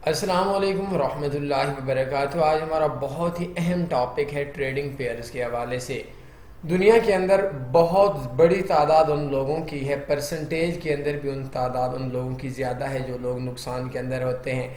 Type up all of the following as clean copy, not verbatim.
السلام علیکم ورحمۃ اللہ وبرکاتہ۔ آج ہمارا بہت ہی اہم ٹاپک ہے ٹریڈنگ پیئرز کے حوالے سے۔ دنیا کے اندر بہت بڑی تعداد ان لوگوں کی ہے، پرسنٹیج کے اندر بھی تعداد ان لوگوں کی زیادہ ہے جو لوگ نقصان کے اندر ہوتے ہیں۔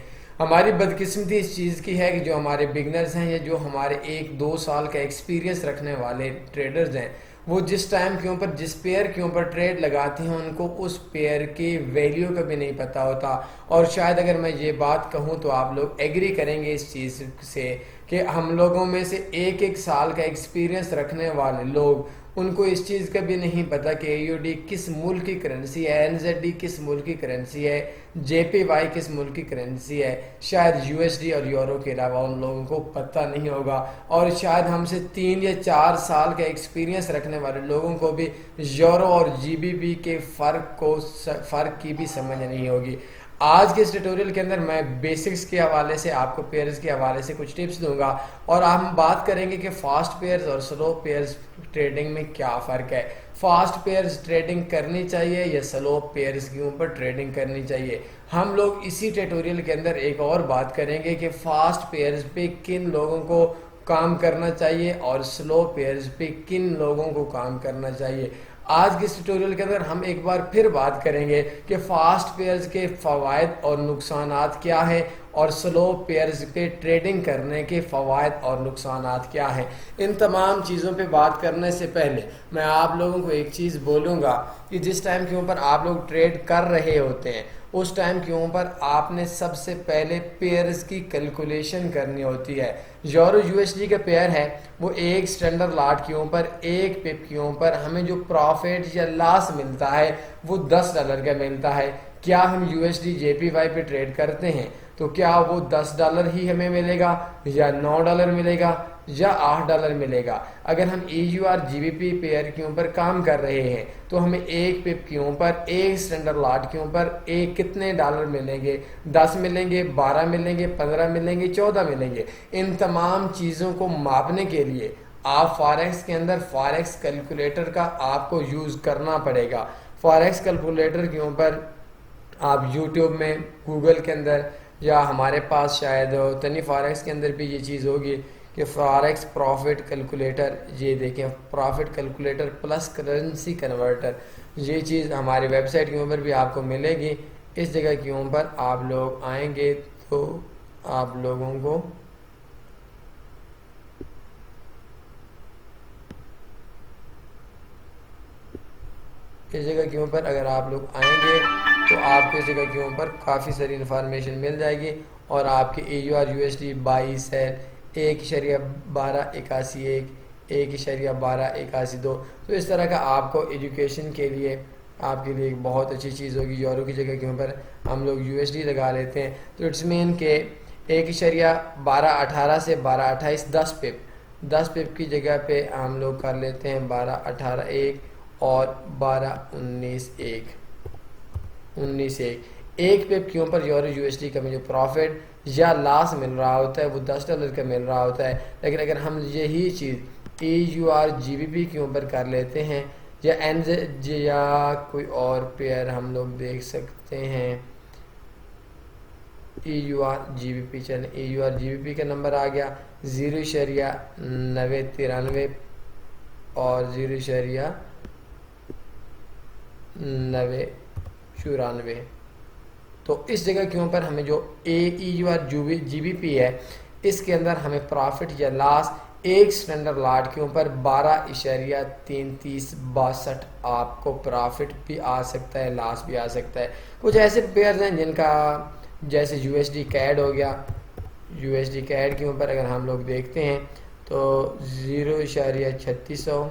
ہماری بدقسمتی اس چیز کی ہے کہ جو ہمارے بگنرز ہیں یا جو ہمارے 1-2 سال کا ایکسپیرینس رکھنے والے ٹریڈرز ہیں، وہ جس ٹائم کے اوپر جس پیئر کے اوپر ٹریڈ لگاتے ہیں ان کو اس پیئر کی ویلیو کا بھی نہیں پتہ ہوتا۔ اور شاید اگر میں یہ بات کہوں تو آپ لوگ ایگری کریں گے اس چیز سے کہ ہم لوگوں میں سے 1-1 سال کا ایکسپیرینس رکھنے والے لوگ، ان کو اس چیز کا بھی نہیں پتہ کہ اے یو ڈی کس ملک کی کرنسی ہے، این زیڈ ڈی کس ملک کی کرنسی ہے، جے پی وائی کس ملک کی کرنسی ہے۔ شاید یو ایس ڈی اور یورو کے علاوہ ان لوگوں کو پتہ نہیں ہوگا، اور شاید ہم سے 3 یا 4 سال کا ایکسپیرینس رکھنے والے لوگوں کو بھی یورو اور جی بی پی کے فرق کی بھی سمجھ نہیں ہوگی۔ آج کے اس ٹیوٹوریل کے اندر میں بیسکس کے حوالے سے آپ کو پیئرز کے حوالے سے کچھ ٹپس دوں گا، اور ہم بات کریں گے کہ فاسٹ پیئرز اور سلو پیئرز ٹریڈنگ میں کیا فرق ہے، فاسٹ پیئرز ٹریڈنگ کرنی چاہیے یا سلو پیئرز کے اوپر ٹریڈنگ کرنی چاہیے۔ ہم لوگ اسی ٹیوٹوریل کے اندر ایک اور بات کریں گے کہ فاسٹ پیئرز پہ کن لوگوں کو کام کرنا چاہیے اور سلو پیئرز پہ کن لوگوں کو کام کرنا چاہیے۔ آج کے اس ٹیوٹوریل کے اندر ہم ایک بار پھر بات کریں گے کہ فاسٹ پیئرز کے فوائد اور نقصانات کیا ہیں اور سلو پیئرز پہ ٹریڈنگ کرنے کے فوائد اور نقصانات کیا ہیں۔ ان تمام چیزوں پہ بات کرنے سے پہلے میں آپ لوگوں کو ایک چیز بولوں گا کہ جس ٹائم کے اوپر آپ لوگ ٹریڈ کر رہے ہوتے ہیں اس ٹائم کے اوپر آپ نے سب سے پہلے پیئرز کی کیلکولیشن کرنی ہوتی ہے۔ یورو یو ایس ڈی کا پیئر ہے، وہ ایک اسٹینڈرڈ لاٹ کے اوپر 1 پپ کے اوپر ہمیں جو پروفٹ یا لاس ملتا ہے وہ $10 کا ملتا ہے۔ کیا ہم you S D J P Y پہ ٹریڈ کرتے ہیں تو کیا وہ $10 ہی ہمیں ملے گا یا $9 ملے گا یا $8 ملے گا؟ اگر ہم ای یو آر جی بی پی پیئر کے اوپر کام کر رہے ہیں تو ہمیں 1 پپ کے اوپر ایک اسٹینڈرڈ لاٹ کے اوپر کتنے ڈالر ملیں گے؟ 10 ملیں گے، 12 ملیں گے، 15 ملیں گے، 14 ملیں گے۔ ان تمام چیزوں کو ماپنے کے لیے آپ فاریکس کے اندر فاریکس کیلکولیٹر کا آپ کو یوز کرنا پڑے گا۔ فاریکس کیلکولیٹر کے اوپر آپ یوٹیوب میں، گوگل کے اندر، یا ہمارے پاس شاید تنی فاریکس کے اندر بھی یہ چیز ہوگی کہ فاریکس پروفٹ کیلکولیٹر، یہ دیکھیں profit calculator plus currency converter, یہ چیز ہماری ویب سائٹ کے اوپر بھی آپ کو ملے گی۔ اس جگہ کے اوپر آپ لوگ آئیں گے تو آپ لوگوں کو اس جگہ کے اوپر اگر آپ لوگ آئیں گے تو آپ کو اس جگہ کے اوپر کافی ساری انفارمیشن مل جائے گی، اور آپ کے A U R U S D 22 ہے، 1.1281، 1.1282، تو اس طرح کا آپ کو ایجوکیشن کے لیے آپ کے لیے ایک بہت اچھی چیز ہوگی۔ یورو کی جگہ کے اوپر ہم لوگ یو ایس ڈی لگا لیتے ہیں تو اٹس مین کہ 1.1218 سے 1228 10 پپ کی جگہ پہ ہم لوگ کر لیتے ہیں 1218 اور 1219 1 پپ کے اوپر یورو یو ایس ڈی کا میں جو پروفٹ یا لاس مل رہا ہوتا ہے وہ $10 کا مل رہا ہوتا ہے۔ لیکن اگر ہم یہی چیز ای یو آر جی بی پی کے اوپر کر لیتے ہیں یا این زیڈ یا کوئی اور پیئر ہم لوگ دیکھ سکتے ہیں، E U R G B P, چلیں E U R G B P کا نمبر آ گیا 0.993 اور 0.994۔ تو اس جگہ کے اوپر ہمیں جو ای یو آر جی بی پی ہے اس کے اندر ہمیں پروفٹ یا لاس ایک اسٹینڈرڈ لاٹ کے اوپر 12.3362 آپ کو پروفٹ بھی آ سکتا ہے، لاس بھی آ سکتا ہے۔ کچھ ایسے پیئرز ہیں جن کا جیسے یو ایس ڈی کیڈ ہو گیا، یو ایس ڈی کیڈ کے اوپر اگر ہم لوگ دیکھتے ہیں تو 0.3600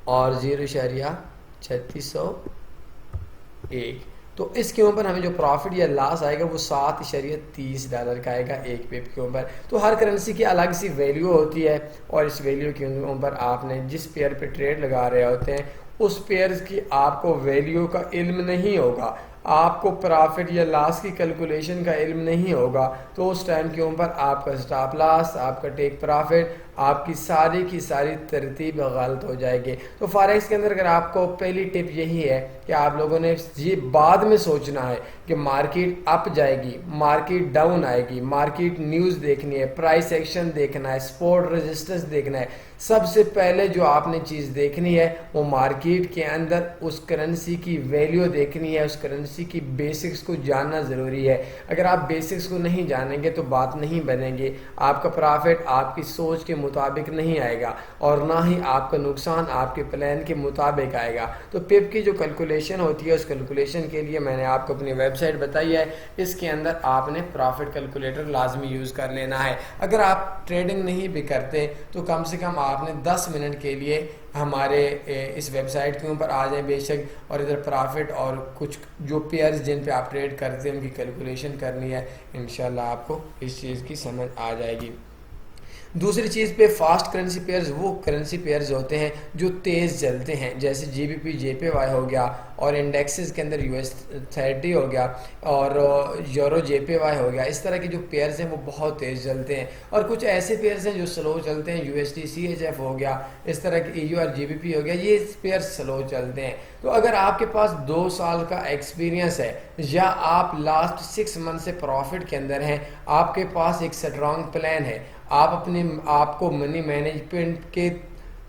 اور 0.3601، تو اس کے اوپر ہمیں جو پروفٹ یا لاس آئے گا وہ $7.30 کا آئے گا 1 پپ کے اوپر۔ تو ہر کرنسی کی الگ سی ویلیو ہوتی ہے، اور اس ویلیو کے اوپر آپ نے جس پیئر پہ ٹریڈ لگا رہے ہوتے ہیں اس پیئرز کی آپ کو ویلیو کا علم نہیں ہوگا، آپ کو پروفٹ یا لاس کی کیلکولیشن کا علم نہیں ہوگا، تو اس ٹائم کے اوپر آپ کا سٹاپ لاس، آپ کا ٹیک پروفٹ، آپ کی ساری ترتیب غلط ہو جائے گی۔ تو فاریکس کے اندر اگر آپ کو پہلی ٹپ یہی ہے کہ آپ لوگوں نے یہ بعد میں سوچنا ہے کہ مارکیٹ اپ جائے گی، مارکیٹ ڈاؤن آئے گی، مارکیٹ نیوز دیکھنی ہے، پرائس ایکشن دیکھنا ہے، سپورٹ رزسٹنس دیکھنا ہے۔ سب سے پہلے جو آپ نے چیز دیکھنی ہے وہ مارکیٹ کے اندر اس کرنسی کی ویلیو دیکھنی ہے، اس کرنسی کی بیسکس کو جاننا ضروری ہے۔ اگر آپ بیسکس کو نہیں جانیں گے تو بات نہیں بنے گی، آپ کا پرافٹ آپ کی سوچ کے مطابق نہیں آئے گا اور نہ ہی آپ کا نقصان آپ کے پلان کے مطابق آئے گا۔ تو پپ کی جو کیلکولیشن ہوتی ہے اس کیلکولیشن کے لیے میں نے آپ کو اپنی ویب سائٹ بتائی ہے، اس کے اندر آپ نے پرافٹ کیلکولیٹر لازمی یوز کر لینا ہے۔ اگر آپ ٹریڈنگ نہیں بھی کرتے تو کم سے کم آپ نے 10 منٹ کے لیے ہمارے اس ویب سائٹ کے اوپر آ جائیں بے شک، اور ادھر پرافٹ اور کچھ جو پیئرز جن پہ آپ ٹریڈ کرتے ہیں ان کی کیلکولیشن کرنی ہے، انشاءاللہ آپ کو اس چیز کی سمجھ آ جائے گی۔ دوسری چیز پہ فاسٹ کرنسی پیئرز وہ کرنسی پیئرز ہوتے ہیں جو تیز چلتے ہیں، جیسے جی B P J P Y ہو گیا، اور انڈیکسز کے اندر US 30 ہو گیا، اور یورو جے پی وائی ہو گیا۔ اس طرح کے جو پیئرز ہیں وہ بہت تیز چلتے ہیں، اور کچھ ایسے پیئرز ہیں جو سلو چلتے ہیں، USD CHF ہو گیا، اس طرح کے EU اور جی بی پی ہو گیا، یہ پیئرز سلو چلتے ہیں۔ تو اگر آپ کے پاس 2 سال کا ایکسپیرینس ہے یا آپ لاسٹ 6 منتھ سے پروفٹ کے اندر ہیں، آپ کے پاس ایک اسٹرانگ پلان ہے، آپ کو منی مینجمنٹ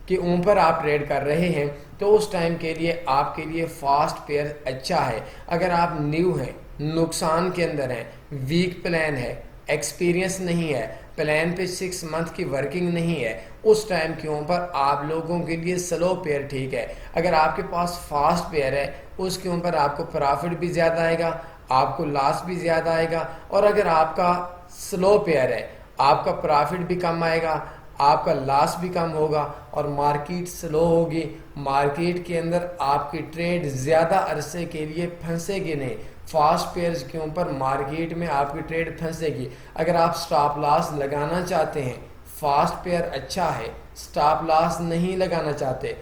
کے اوپر آپ ٹریڈ کر رہے ہیں، تو اس ٹائم کے لیے آپ کے لیے فاسٹ پیئر اچھا ہے۔ اگر آپ نیو ہیں، نقصان کے اندر ہیں، ویک پلان ہے، ایکسپیرینس نہیں ہے، پلان پہ 6 منتھ کی ورکنگ نہیں ہے، اس ٹائم کے اوپر آپ لوگوں کے لیے سلو پیئر ٹھیک ہے۔ اگر آپ کے پاس فاسٹ پیئر ہے اس کے اوپر آپ کو پرافٹ بھی زیادہ آئے گا، آپ کو لاس بھی زیادہ آئے گا، اور اگر آپ کا سلو پیئر ہے آپ کا پرافٹ بھی کم آئے گا، آپ کا لاس بھی کم ہوگا، اور مارکیٹ سلو ہوگی۔ مارکیٹ کے اندر آپ کی ٹریڈ زیادہ عرصے کے لیے پھنسے گی نہیں، فاسٹ پیئرز کے اوپر مارکیٹ میں آپ کی ٹریڈ پھنسے گی۔ اگر آپ سٹاپ لاس لگانا چاہتے ہیں، فاسٹ پیئر اچھا ہے، سٹاپ لاس نہیں لگانا چاہتے،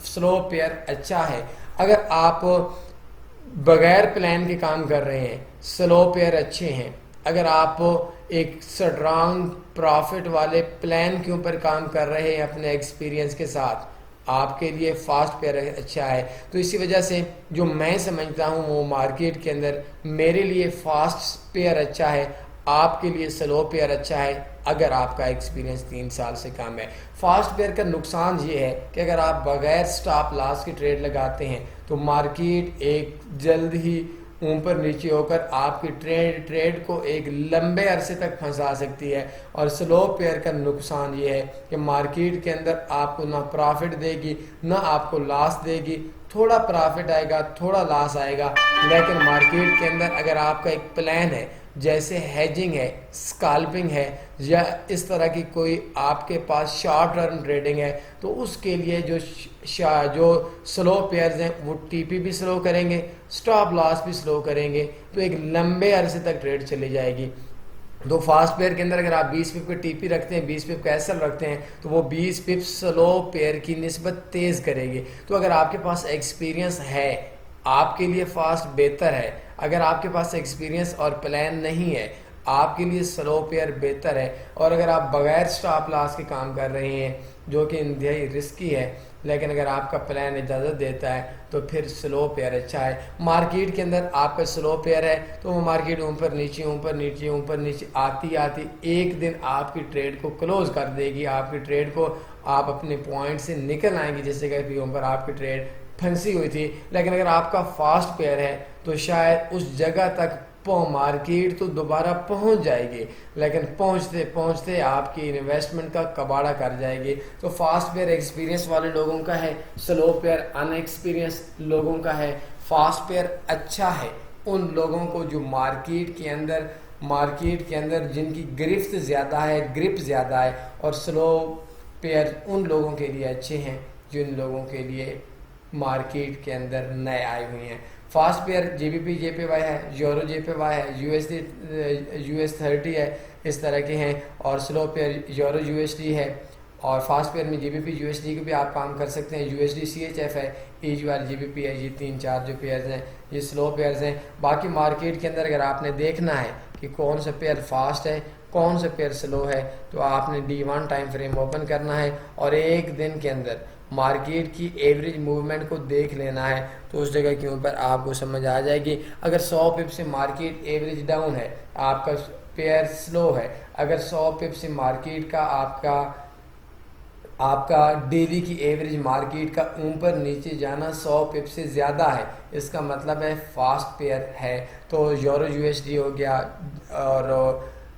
سلو پیئر اچھا ہے۔ اگر آپ بغیر پلان کے کام کر رہے ہیں، سلو پیئر اچھے ہیں۔ اگر آپ ایک سٹرانگ پرافٹ والے پلان کے اوپر کام کر رہے ہیں اپنے ایکسپیرینس کے ساتھ، آپ کے لیے فاسٹ پیئر اچھا ہے۔ تو اسی وجہ سے جو میں سمجھتا ہوں وہ مارکیٹ کے اندر میرے لیے فاسٹ پیئر اچھا ہے، آپ کے لیے سلو پیئر اچھا ہے اگر آپ کا ایکسپیرینس 3 سال سے کم ہے۔ فاسٹ پیئر کا نقصان یہ ہے کہ اگر آپ بغیر سٹاپ لاس کی ٹریڈ لگاتے ہیں تو مارکیٹ ایک جلد ہی اوپر نیچے ہو کر آپ کی ٹریڈ کو ایک لمبے عرصے تک پھنسا سکتی ہے۔ اور سلو پیئر کا نقصان یہ ہے کہ مارکیٹ کے اندر آپ کو نہ پرافٹ دے گی نہ آپ کو لاس دے گی، تھوڑا پرافٹ آئے گا تھوڑا لاس آئے گا، لیکن مارکیٹ کے اندر اگر آپ کا ایک پلان ہے جیسے ہیجنگ ہے، اسکالپنگ ہے، یا اس طرح کی کوئی آپ کے پاس شارٹ ٹرم ٹریڈنگ ہے، تو اس کے لیے جو سلو پیئرز ہیں وہ ٹی پی بھی سلو کریں گے، سٹاپ لاس بھی سلو کریں گے، تو ایک لمبے عرصے تک ٹریڈ چلی جائے گی۔ تو فاسٹ پیئر کے اندر اگر آپ 20 پپ کا ٹی پی رکھتے ہیں، 20 پپ کا ایس ایل رکھتے ہیں، تو وہ 20 پپ سلو پیئر کی نسبت تیز کرے گی۔ تو اگر آپ کے پاس ایکسپیرینس ہے آپ کے لیے فاسٹ بہتر ہے، اگر آپ کے پاس ایکسپیرینس اور پلان نہیں ہے آپ کے لیے سلو پیئر بہتر ہے۔ اور اگر آپ بغیر سٹاپ لاس کے کام کر رہے ہیں جو کہ انتہائی رسکی ہے، لیکن اگر آپ کا پلان اجازت دیتا ہے تو پھر سلو پیئر اچھا ہے۔ مارکیٹ کے اندر آپ کا سلو پیئر ہے تو وہ مارکیٹ اوپر نیچے اوپر نیچے اوپر نیچے آتی ایک دن آپ کی ٹریڈ کو کلوز کر دے گی، آپ کی ٹریڈ کو آپ اپنے پوائنٹ سے نکل آئیں گے، جیسے کہ اوپر آپ کی ٹریڈ پھنسی ہوئی تھی۔ لیکن اگر آپ کا فاسٹ پیئر ہے تو شاید اس جگہ تک مارکیٹ تو دوبارہ پہنچ جائے گی، لیکن پہنچتے پہنچتے آپ کی انویسٹمنٹ کا کباڑہ کر جائے گی۔ تو فاسٹ پیئر ایکسپیرینس والے لوگوں کا ہے، سلو پیئر ان ایکسپیرینس لوگوں کا ہے۔ فاسٹ پیئر اچھا ہے ان لوگوں کو جو مارکیٹ کے اندر جن کی گرفت زیادہ ہے، گرپ زیادہ ہے، اور سلو پیئر ان لوگوں کے لیے اچھے ہیں جن لوگوں کے لیے مارکیٹ کے اندر نئے آئے ہوئے ہیں۔ Fast pair G B P J P Y ہے، یورو جے پی وائی ہے، US 30 ہے، اس طرح کے ہیں، اور سلو پیئر یورو USD ہے، اور فاسٹ پیئر میں GBP USD کو بھی آپ کام کر سکتے ہیں. USD CHF ہے, EGR GBP ہے. یہ 3-4 جو پیئرز ہیں یہ سلو پیئرز ہیں. باقی مارکیٹ کے اندر اگر آپ نے دیکھنا ہے کہ کون سا پیئر فاسٹ ہے کون سا پیئر سلو ہے تو آپ نے D1 ٹائم فریم اوپن کرنا ہے اور ایک دن کے اندر مارکیٹ کی ایوریج موومنٹ کو دیکھ لینا ہے تو اس جگہ کے اوپر آپ کو سمجھ آ جائے گی. اگر 100 پپ سے مارکیٹ ایوریج ڈاؤن ہے آپ کا پیئر سلو ہے. اگر 100 پپ سے مارکیٹ کا آپ کا ڈیلی کی ایوریج مارکیٹ کا اوپر نیچے جانا 100 پپ سے زیادہ ہے اس کا مطلب ہے فاسٹ پیئر ہے. تو یورو USD ہو گیا اور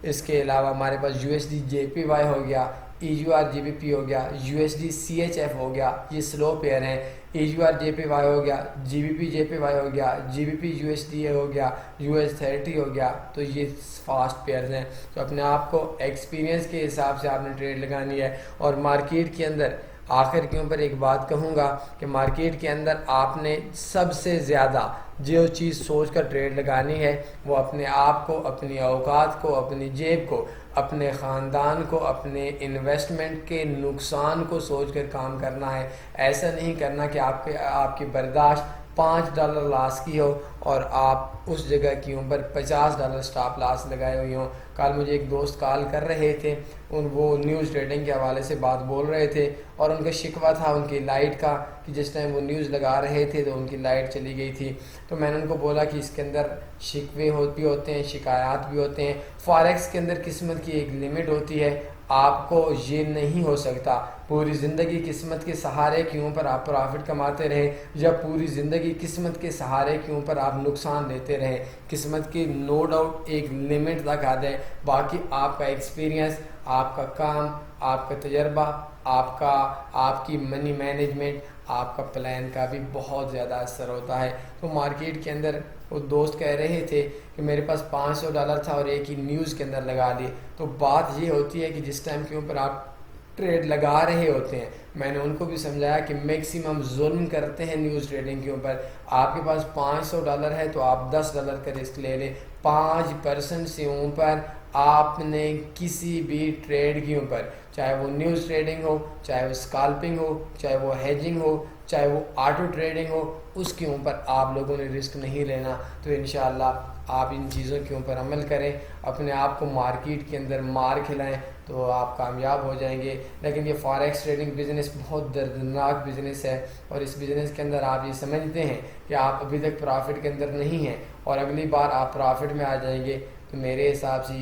اس کے علاوہ ہمارے پاس USD JPY ہو گیا, EGR GBP ہو گیا, USD CHF ہو گیا, یہ سلو پیئر ہیں. EGR JPY ہو گیا, GBP JPY ہو گیا, GBP USD ہو گیا, US30 ہو گیا. تو یہ فاسٹ پیئرز ہیں. تو اپنے آپ کو ایکسپیرینس کے حساب سے آپ نے ٹریڈ لگانی ہے. اور مارکیٹ کے اندر آخر کے اوپر ایک بات کہوں گا کہ مارکیٹ کے اندر آپ نے سب سے زیادہ جو چیز سوچ کر ٹریڈ لگانی ہے وہ اپنے آپ کو, اپنی اوقات کو, اپنی جیب کو, اپنے خاندان کو, اپنے انویسٹمنٹ کے نقصان کو سوچ کر کام کرنا ہے. ایسا نہیں کرنا کہ آپ کی برداشت $5 لاس کی ہو اور آپ اس جگہ کے اوپر $50 اسٹاپ لاس لگائے ہوئی ہوں. کل مجھے ایک دوست کال کر رہے تھے, وہ نیوز ٹریڈنگ کے حوالے سے بات بول رہے تھے اور ان کا شکوہ تھا ان کی لائٹ کا کہ جس ٹائم وہ نیوز لگا رہے تھے تو ان کی لائٹ چلی گئی تھی. تو میں نے ان کو بولا کہ اس کے اندر شکوے بھی ہوتے ہیں, شکایات بھی ہوتے ہیں. فاریکس کے اندر قسمت کی ایک لمٹ ہوتی ہے. آپ کو یہ نہیں ہو سکتا پوری زندگی قسمت کے سہارے کے اوپر آپ پرافٹ کماتے رہیں یا پوری زندگی قسمت کے سہارے کے اوپر آپ نقصان لیتے رہیں. قسمت کی نو ڈاؤٹ ایک لمٹ تک آ جائے. باقی آپ کا ایکسپیرینس, آپ کا کام, آپ کا تجربہ, آپ کی منی مینجمنٹ, آپ کا پلان کا بھی بہت زیادہ اثر ہوتا ہے. تو مارکیٹ کے اندر وہ دوست کہہ رہے تھے کہ میرے پاس $500 تھا اور ایک ہی نیوز کے اندر لگا دیے. تو بات یہ ہوتی ہے کہ جس ٹائم کے اوپر آپ ٹریڈ لگا رہے ہوتے ہیں, میں نے ان کو بھی سمجھایا کہ میکسیمم ظلم کرتے ہیں نیوز ٹریڈنگ کے اوپر. آپ کے پاس $500 ہے تو آپ $10 کا رسک لے لیں. 5% سے اوپر آپ نے کسی بھی ٹریڈ کے اوپر, چاہے وہ نیوز ٹریڈنگ ہو, چاہے وہ اسکالپنگ ہو, چاہے وہ ہیجنگ ہو, چاہے وہ آٹو ٹریڈنگ ہو, اس کے اوپر آپ لوگوں نے رسک نہیں لینا. تو انشاءاللہ آپ ان چیزوں کے اوپر عمل کریں, اپنے آپ کو مارکیٹ کے اندر مار کھلائیں تو آپ کامیاب ہو جائیں گے. لیکن یہ فاریکس ٹریڈنگ بزنس بہت دردناک بزنس ہے اور اس بزنس کے اندر آپ یہ سمجھتے ہیں کہ آپ ابھی تک پرافٹ کے اندر نہیں ہیں اور اگلی بار آپ پرافٹ میں آ جائیں گے. تو میرے حساب سے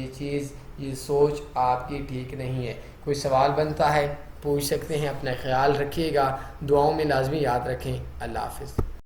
یہ سوچ آپ کی ٹھیک نہیں ہے. کوئی سوال بنتا ہے پوچھ سکتے ہیں. اپنا خیال رکھیے گا, دعاؤں میں لازمی یاد رکھیں. اللہ حافظ.